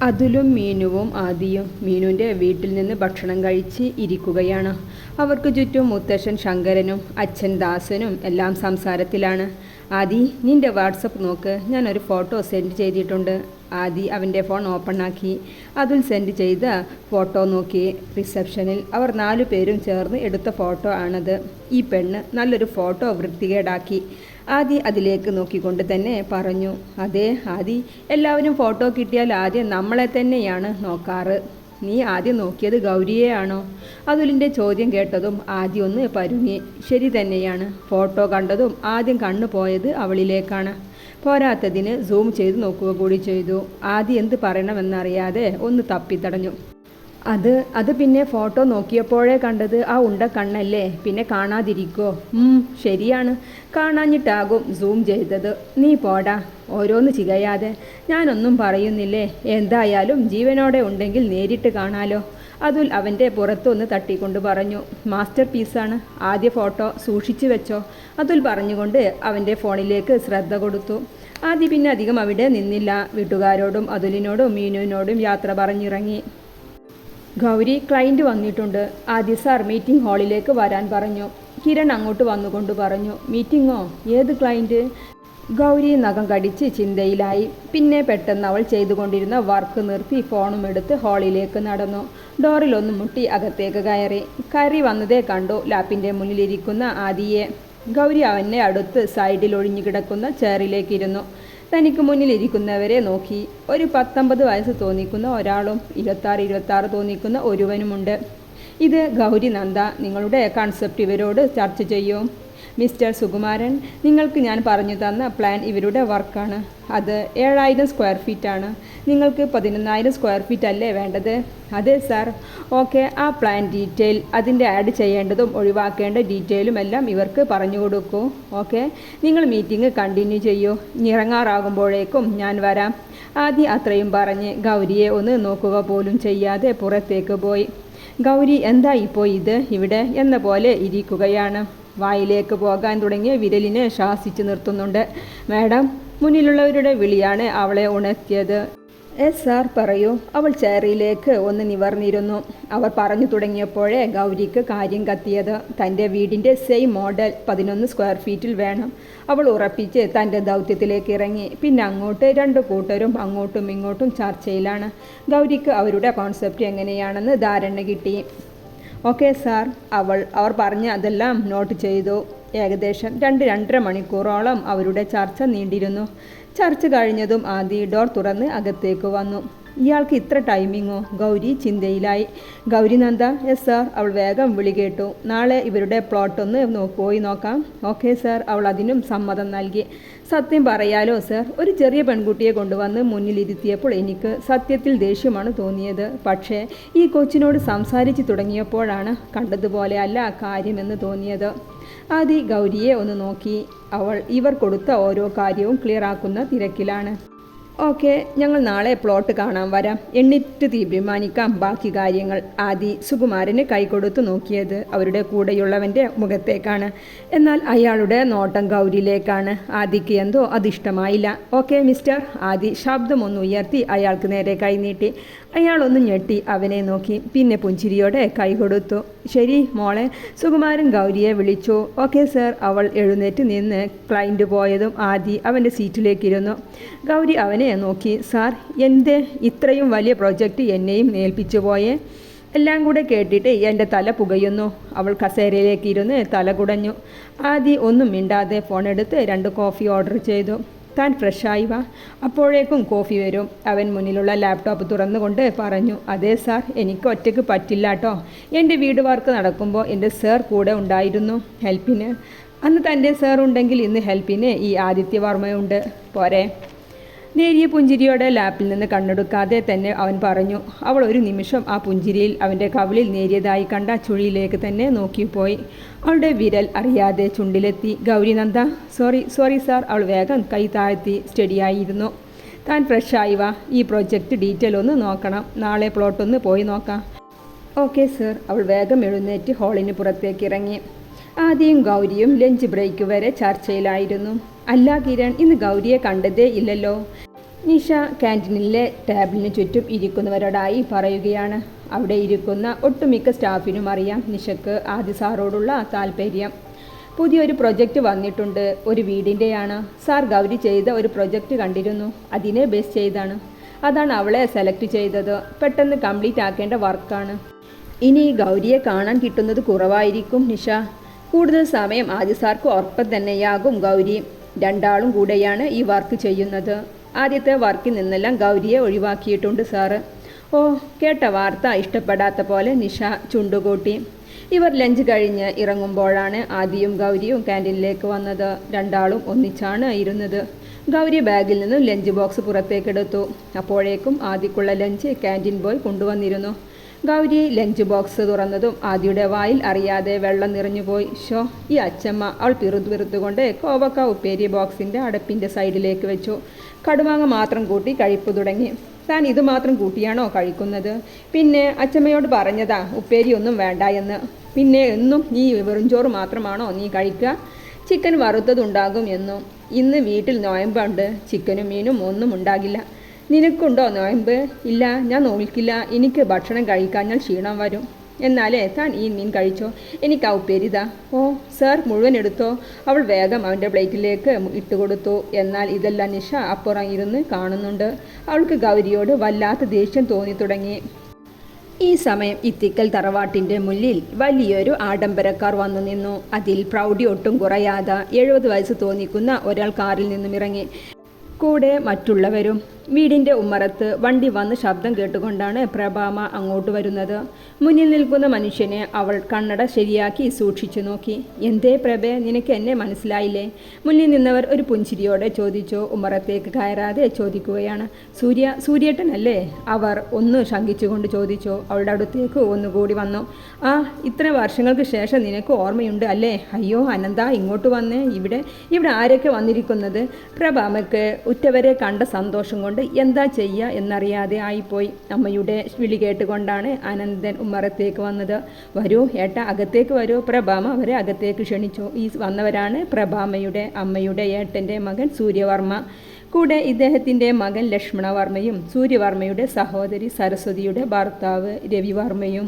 അതുലും മീനുവും ആദിയും മീനുവിൻ്റെ വീട്ടിൽ നിന്ന് ഭക്ഷണം കഴിച്ച് ഇരിക്കുകയാണ്. അവർക്ക് ചുറ്റും മുത്തശ്ശൻ ശങ്കരനും അച്ഛൻ ദാസനും എല്ലാം സംസാരത്തിലാണ്. ആദി, നിൻ്റെ വാട്സപ്പ് നോക്ക്, ഞാനൊരു ഫോട്ടോ സെൻഡ് ചെയ്തിട്ടുണ്ട്. ആദി അവൻ്റെ ഫോൺ ഓപ്പണാക്കി. അതുൽ സെൻഡ് ചെയ്ത ഫോട്ടോ നോക്കി. റിസപ്ഷനിൽ അവർ 4 പേരും ചേർന്ന് എടുത്ത ഫോട്ടോ ആണത്. ഈ പെണ്ണ് നല്ലൊരു ഫോട്ടോ വൃത്തികേടാക്കി. ആദി അതിലേക്ക് നോക്കിക്കൊണ്ട് തന്നെ പറഞ്ഞു, അതെ ആദി, എല്ലാവരും ഫോട്ടോ കിട്ടിയാൽ ആദ്യം നമ്മളെ തന്നെയാണ് നോക്കാറ്. നീ ആദ്യം നോക്കിയത് ഗൗരിയെയാണോ? അതുലിൻ്റെ ചോദ്യം കേട്ടതും ആദ്യം ഒന്ന് പരുങ്ങി. ശരി തന്നെയാണ്, ഫോട്ടോ കണ്ടതും ആദ്യം കണ്ണു പോയത് അവളിലേക്കാണ്. പോരാത്തതിന് സൂം ചെയ്ത് നോക്കുക കൂടി ചെയ്തു. ആദ്യം എന്ത് പറയണമെന്നറിയാതെ ഒന്ന് തപ്പിത്തടഞ്ഞു. അത് പിന്നെ ഫോട്ടോ നോക്കിയപ്പോഴേ കണ്ടത് ആ ഉണ്ട കണ്ണല്ലേ, പിന്നെ കാണാതിരിക്കോ? ശരിയാണ്, കാണാഞ്ഞിട്ടാകും സൂം ചെയ്തത്. നീ പോടാ, ഓരോന്ന് ചികയാതെ. ഞാനൊന്നും പറയുന്നില്ലേ, എന്തായാലും ജീവനോടെ ഉണ്ടെങ്കിൽ നേരിട്ട് കാണാലോ. അതുൽ അവൻ്റെ പുറത്തൊന്ന് തട്ടിക്കൊണ്ട് പറഞ്ഞു, മാസ്റ്റർ പീസാണ്, ആദ്യ ഫോട്ടോ സൂക്ഷിച്ചു വെച്ചോ. അതുൽ പറഞ്ഞുകൊണ്ട് അവൻ്റെ ഫോണിലേക്ക് ശ്രദ്ധ കൊടുത്തു. ആദ്യം പിന്നെ അധികം അവിടെ നിന്നില്ല. വീട്ടുകാരോടും അതുലിനോടും മീനുവിനോടും യാത്ര പറഞ്ഞിറങ്ങി. ഗൗരി, ക്ലയൻറ്റ് വന്നിട്ടുണ്ട്. ആദ്യ സാർ മീറ്റിംഗ് ഹാളിലേക്ക് വരാൻ പറഞ്ഞു. കിരൺ അങ്ങോട്ട് വന്നുകൊണ്ട് പറഞ്ഞു, മീറ്റിങ്ങോ? ഏത് ക്ലയൻറ്റ്? ഗൗരി നഖം കടിച്ച് ചിന്തയിലായി. പിന്നെ പെട്ടെന്ന് അവൾ ചെയ്തുകൊണ്ടിരുന്ന വർക്ക് നിർത്തി ഫോണും എടുത്ത് ഹാളിലേക്ക് നടന്നു. ഡോറിലൊന്ന് മുട്ടി അകത്തേക്ക് കയറി വന്നതേ കണ്ടു ലാപ്പിൻ്റെ മുന്നിലിരിക്കുന്ന ആദിയെ. ഗൗരി അവനെ അടുത്ത് സൈഡിൽ ഒഴിഞ്ഞു കിടക്കുന്ന ചെയറിലേക്കിരുന്നു. തനിക്ക് മുന്നിലിരിക്കുന്നവരെ നോക്കി. ഒരു 19 വയസ്സ് തോന്നിക്കുന്ന ഒരാളും 26 തോന്നിക്കുന്ന ഒരുവനുമുണ്ട്. ഇത് ഗൗരി നന്ദ. നിങ്ങളുടെ കൺസെപ്റ്റ് ഇവരോട് ചർച്ച ചെയ്യും. മിസ്റ്റർ സുകുമാരൻ, നിങ്ങൾക്ക് ഞാൻ പറഞ്ഞു തന്ന പ്ലാൻ ഇവരുടെ വർക്കാണ്. അത് 7000 സ്ക്വയർ ഫീറ്റാണ്. നിങ്ങൾക്ക് 11,000 സ്ക്വയർ ഫീറ്റ് അല്ലേ വേണ്ടത്? അതെ സാർ. ഓക്കെ, ആ പ്ലാൻ ഡീറ്റെയിൽ, അതിൻ്റെ ആഡ് ചെയ്യേണ്ടതും ഒഴിവാക്കേണ്ട ഡീറ്റെയിലും എല്ലാം ഇവർക്ക് പറഞ്ഞു കൊടുക്കൂ. ഓക്കെ, നിങ്ങൾ മീറ്റിംഗ് കണ്ടിന്യൂ ചെയ്യൂ. ഇറങ്ങാറാകുമ്പോഴേക്കും ഞാൻ വരാം. ആദ്യം അത്രയും പറഞ്ഞ് ഗൗരിയെ ഒന്ന് നോക്കുക പോലും ചെയ്യാതെ പുറത്തേക്ക് പോയി. ഗൗരി എന്താ ഇപ്പോൾ ഇത് ഇവിടെ എന്ന പോലെ ഇരിക്കുകയാണ്. വായിലേക്ക് പോകാൻ തുടങ്ങിയ വിരലിനെ ശാസിച്ചു നിർത്തുന്നുണ്ട്. മാഡം, മുന്നിലുള്ളവരുടെ വിളിയാണ് അവളെ ഉണർത്തിയത്. സാർ പറയൂ. അവൾ ചെയറിലേക്ക് ഒന്ന് നിവർന്നിരുന്നു. അവർ പറഞ്ഞു തുടങ്ങിയപ്പോഴേ ഗൗരിക്ക് കാര്യം കത്തിയത്. തൻ്റെ വീടിൻ്റെ സെയിം മോഡൽ 11 സ്ക്വയർ ഫീറ്റിൽ വേണം. അവൾ ഉറപ്പിച്ച് തൻ്റെ ദൗത്യത്തിലേക്ക് ഇറങ്ങി. പിന്നെ അങ്ങോട്ട് 2 കൂട്ടരും അങ്ങോട്ടും ഇങ്ങോട്ടും ചർച്ചയിലാണ്. ഗൗരിക്ക് അവരുടെ കോൺസെപ്റ്റ് എങ്ങനെയാണെന്ന് ധാരണ കിട്ടി. Okay sir. അവർ പറഞ്ഞ അതെല്ലാം നോട്ട് ചെയ്തു. ഏകദേശം 2-2.5 മണിക്കൂറോളം അവരുടെ ചർച്ച നീണ്ടിരുന്നു. ചർച്ച കഴിഞ്ഞതും ആദ്യ ഡോർ തുറന്ന് അകത്തേക്ക് വന്നു. ഇയാൾക്ക് ഇത്ര ടൈമിങ്ങോ? ഗൗരി ചിന്തയിലായി. ഗൗരി നന്ദ. Yes sir. അവൾ വേഗം വിളി കേട്ടു. നാളെ ഇവരുടെ പ്ലോട്ട് ഒന്ന് പോയി നോക്കാം. Okay sir. അവൾ അതിനും സമ്മതം നൽകി. സത്യം പറയാലോ സാർ, ഒരു ചെറിയ പെൺകുട്ടിയെ കൊണ്ടുവന്ന് മുന്നിലിരുത്തിയപ്പോൾ എനിക്ക് സത്യത്തിൽ ദേഷ്യമാണ് തോന്നിയത്. പക്ഷേ ഈ കൊച്ചിനോട് സംസാരിച്ച് തുടങ്ങിയപ്പോഴാണ് കണ്ടതുപോലെ അല്ല കാര്യമെന്ന് തോന്നിയത്. ആദി ഗൗരിയെ ഒന്ന് നോക്കി. അവൾ ഇവർ കൊടുത്ത ഓരോ കാര്യവും ക്ലിയർ ആക്കുന്ന തിരക്കിലാണ്. ഓക്കെ, ഞങ്ങൾ നാളെ പ്ലോട്ട് കാണാൻ വരാം. എന്നിട്ട് തീരുമാനിക്കാം ബാക്കി കാര്യങ്ങൾ. ആദി സുകുമാരന് കൈകൊടുത്തു നോക്കിയത് അവരുടെ കൂടെയുള്ളവൻ്റെ മുഖത്തേക്കാണ്. എന്നാൽ അയാളുടെ നോട്ടം ഗൗരിയിലേക്കാണ്. ആദിക്ക് എന്തോ അതിഷ്ടമായില്ല. Okay mister. ആദി ശബ്ദമൊന്ന് ഉയർത്തി അയാൾക്ക് നേരെ കൈനീട്ടി. അയാളൊന്ന് ഞെട്ടി അവനെ നോക്കി. പിന്നെ പുഞ്ചിരിയോടെ കൈകൊടുത്തു. ശരി മോളെ. സുകുമാരൻ ഗൗരിയെ വിളിച്ചു. Okay sir. അവൾ എഴുന്നേറ്റ് നിന്ന് ക്ലയൻറ്റ് പോയതും ആദി അവൻ്റെ സീറ്റിലേക്കിരുന്നു. ഗൗരി അവനെ നോക്കി. സാർ, എൻ്റെ ഇത്രയും വലിയ പ്രോജക്റ്റ് എന്നെയും ഏൽപ്പിച്ചു പോയേ. എല്ലാം കൂടെ കേട്ടിട്ട് എൻ്റെ തല പുകയുന്നു. അവൾ കസേരയിലേക്ക് ഇരുന്ന് തല കുടഞ്ഞു. ആദി ഒന്നും മിണ്ടാതെ ഫോണെടുത്ത് 2 കോഫി ഓർഡർ ചെയ്തു. താൻ ഫ്രഷായി വാ, അപ്പോഴേക്കും കോഫി വരും. അവൻ മുന്നിലുള്ള ലാപ്ടോപ്പ് തുറന്നുകൊണ്ട് പറഞ്ഞു. അതെ സാർ, എനിക്ക് ഒറ്റയ്ക്ക് പറ്റില്ല കേട്ടോ. എൻ്റെ വീട് വർക്ക് നടക്കുമ്പോൾ എൻ്റെ സാർ കൂടെ ഉണ്ടായിരുന്നു ഹെൽപ്പിന്. അന്ന് തൻ്റെ സാർ ഉണ്ടെങ്കിൽ ഇന്ന് ഹെൽപ്പിന് ഈ ആദിത്യവർമ്മയുണ്ട്. പോരെ. നേരിയ പുഞ്ചിരിയോടെ ലാപ്പിൽ നിന്ന് കണ്ണെടുക്കാതെ തന്നെ അവൻ പറഞ്ഞു. അവൾ ഒരു നിമിഷം ആ പുഞ്ചിരിയിൽ അവൻ്റെ കവിളിൽ നേരിയതായി കണ്ട ചുഴിയിലേക്ക് തന്നെ നോക്കിപ്പോയി. അവളുടെ വിരൽ അറിയാതെ ചുണ്ടിലെത്തി. ഗൗരി നന്ദ. Sorry sir. അവൾ വേഗം കൈ താഴ്ത്തി സ്റ്റഡിയായിരുന്നു. താൻ ഫ്രഷായി വാ, ഈ പ്രോജക്റ്റ് ഡീറ്റെയിൽ ഒന്ന് നോക്കണം. നാളെ പ്ലോട്ടൊന്ന് പോയി നോക്കാം. Okay sir. അവൾ വേഗം എഴുന്നേറ്റ് ഹാളിന് പുറത്തേക്ക് ഇറങ്ങി. ആദ്യം ഗൗരിയും ലഞ്ച് ബ്രേക്ക് വരെ ചർച്ചയിലായിരുന്നു. അല്ല കിരൺ, ഇന്ന് ഗൗരിയെ കണ്ടതേ ഇല്ലല്ലോ. നിഷ ക്യാൻറ്റീനിലെ ടേബിളിന് ചുറ്റും ഇരിക്കുന്നവരോടായി പറയുകയാണ്. അവിടെ ഇരിക്കുന്ന ഒട്ടുമിക്ക സ്റ്റാഫിനും അറിയാം നിഷയ്ക്ക് ആദി സാറോടുള്ള താല്പര്യം. പുതിയൊരു പ്രൊജക്റ്റ് വന്നിട്ടുണ്ട്, ഒരു വീടിൻ്റെയാണ്. സാർ ഗൗരി ചെയ്ത ഒരു പ്രൊജക്റ്റ് കണ്ടിരുന്നു, അതിനെ ബേസ് ചെയ്താണ്. അതാണ് അവളെ സെലക്ട് ചെയ്തത്. പെട്ടെന്ന് കംപ്ലീറ്റ് ആക്കേണ്ട വർക്കാണ്. ഇനി ഗൗരിയെ കാണാൻ കിട്ടുന്നത് കുറവായിരിക്കും നിഷ. കൂടുതൽ സമയം ആദി സാർക്ക് ഉറപ്പം തന്നെയാകും ഗൗരി. രണ്ടാളും കൂടെയാണ് ഈ വർക്ക് ചെയ്യുന്നത്. ആദ്യത്തെ വർക്കിൽ നിന്നെല്ലാം ഗൗരിയെ ഒഴിവാക്കിയിട്ടുണ്ട് സാറ്. ഓ, കേട്ട വാർത്ത ഇഷ്ടപ്പെടാത്ത പോലെ നിഷ ചുണ്ടുകൂട്ടി. ഇവർ ലഞ്ച് കഴിഞ്ഞ് ഇറങ്ങുമ്പോഴാണ് ആദിയും ഗൗരിയും ക്യാൻറ്റീനിലേക്ക് വന്നത്. രണ്ടാളും ഒന്നിച്ചാണ് ഇരുന്നത്. ഗൗരി ബാഗിൽ നിന്നും ലഞ്ച് ബോക്സ് പുറത്തേക്കെടുത്തു. അപ്പോഴേക്കും ആദിക്കുള്ള ലഞ്ച് ക്യാൻറ്റീൻ ബോയ് കൊണ്ടുവന്നിരുന്നു. ഗൗരി ലഞ്ച് ബോക്സ് തുറന്നതും ആദിയുടെ വായിൽ അറിയാതെ വെള്ളം നിറഞ്ഞുപോയി. ഷോ, ഈ അച്ചമ്മ! അവൾ പിറുതുകൊണ്ട് കോവക്ക ഉപ്പേരി ബോക്സിൻ്റെ അടപ്പിൻ്റെ സൈഡിലേക്ക് വെച്ചു. കടുമാങ്ങ മാത്രം കൂട്ടി കഴിപ്പ് തുടങ്ങി. താൻ ഇത് മാത്രം കൂട്ടിയാണോ കഴിക്കുന്നത്? പിന്നെ അച്ചമ്മയോട് പറഞ്ഞതാ ഉപ്പേരി ഒന്നും വേണ്ട എന്ന്. പിന്നെ എന്നും നീ വെറുംചോറ് മാത്രമാണോ നീ കഴിക്കുക? ചിക്കൻ വറുത്തതുണ്ടാകും എന്നും. ഇന്ന് വീട്ടിൽ നോയമ്പുണ്ട്, ചിക്കനും മീനും ഒന്നും ഉണ്ടാകില്ല. നിനക്കുണ്ടോ നോയമ്പ്? ഇല്ല, ഞാൻ നോക്കില്ല. എനിക്ക് ഭക്ഷണം കഴിക്കാൻ ഞാൻ ക്ഷീണം വരും. എന്നാലേ താൻ ഈ മീൻ കഴിച്ചോ, എനിക്ക് ആ ഉപ്പേരിതാ. ഓ സാർ, മുഴുവൻ എടുത്തോ. അവൾ വേഗം അവൻ്റെ പ്ലേറ്റിലേക്ക് ഇട്ടുകൊടുത്തു. എന്നാൽ ഇതെല്ലാം നിഷ അപ്പുറം ഇരുന്ന് കാണുന്നുണ്ട്. അവൾക്ക് ഗൗരിയോട് വല്ലാത്ത ദേഷ്യം തോന്നി തുടങ്ങി. ഈ സമയം ഇത്തിക്കൽ തറവാട്ടിൻ്റെ മുന്നിൽ വലിയൊരു ആഡംബരക്കാർ വന്നു നിന്നു. അതിൽ പ്രൗഢി ഒട്ടും കുറയാതെ 70 വയസ്സ് തോന്നിക്കുന്ന ഒരാൾ കാറിൽ നിന്നും ഇറങ്ങി. കൂടെ മറ്റുള്ളവരും. വീടിൻ്റെ ഉമ്മറത്ത് വണ്ടി വന്ന് ശബ്ദം കേട്ടുകൊണ്ടാണ് പ്രഭാമ അങ്ങോട്ട് വരുന്നത്. മുന്നിൽ നിൽക്കുന്ന മനുഷ്യനെ അവൾ കണ്ണട ശരിയാക്കി സൂക്ഷിച്ചു നോക്കി. എന്തേ പ്രഭേ, നിനക്ക് എന്നെ മനസ്സിലായില്ലേ? മുന്നിൽ നിന്നവർ ഒരു പുഞ്ചിരിയോടെ ചോദിച്ചു. ഉമ്മറത്തേക്ക് കയറാതെ ചോദിക്കുകയാണ്. സൂര്യേട്ടനല്ലേ? അവർ ഒന്ന് ശങ്കിച്ചുകൊണ്ട് ചോദിച്ചു. അവളുടെ അടുത്തേക്ക് ഒന്നുകൂടി വന്നു. ആ, ഇത്ര വർഷങ്ങൾക്ക് ശേഷം നിനക്ക് ഓർമ്മയുണ്ട് അല്ലേ? അയ്യോ അനന്ത, ഇങ്ങോട്ട് വന്നേ. ഇവിടെ ആരൊക്കെ വന്നിരിക്കുന്നത്? പ്രഭാമയ്ക്ക് ഉറ്റവരെ കണ്ട സന്തോഷം കൊണ്ട് എന്താ ചെയ്യുക എന്നറിയാതെ ആയിപ്പോയി. അമ്മയുടെ വിളി കേട്ടുകൊണ്ടാണ് അനന്തൻ ഉമ്മറത്തേക്ക് വന്നത്. വരൂ ഏട്ടാ, അകത്തേക്ക് വരൂ. പ്രഭാമ അവരെ അകത്തേക്ക് ക്ഷണിച്ചു. ഈ വന്നവരാണ് പ്രഭാമയുടെ അമ്മയുടെ ഏട്ടൻ്റെ മകൻ സൂര്യവർമ്മ. കൂടെ ഇദ്ദേഹത്തിൻ്റെ മകൻ ലക്ഷ്മണവർമ്മയും സൂര്യവർമ്മയുടെ സഹോദരി സരസ്വതിയുടെ ഭർത്താവ് രവിവർമ്മയും.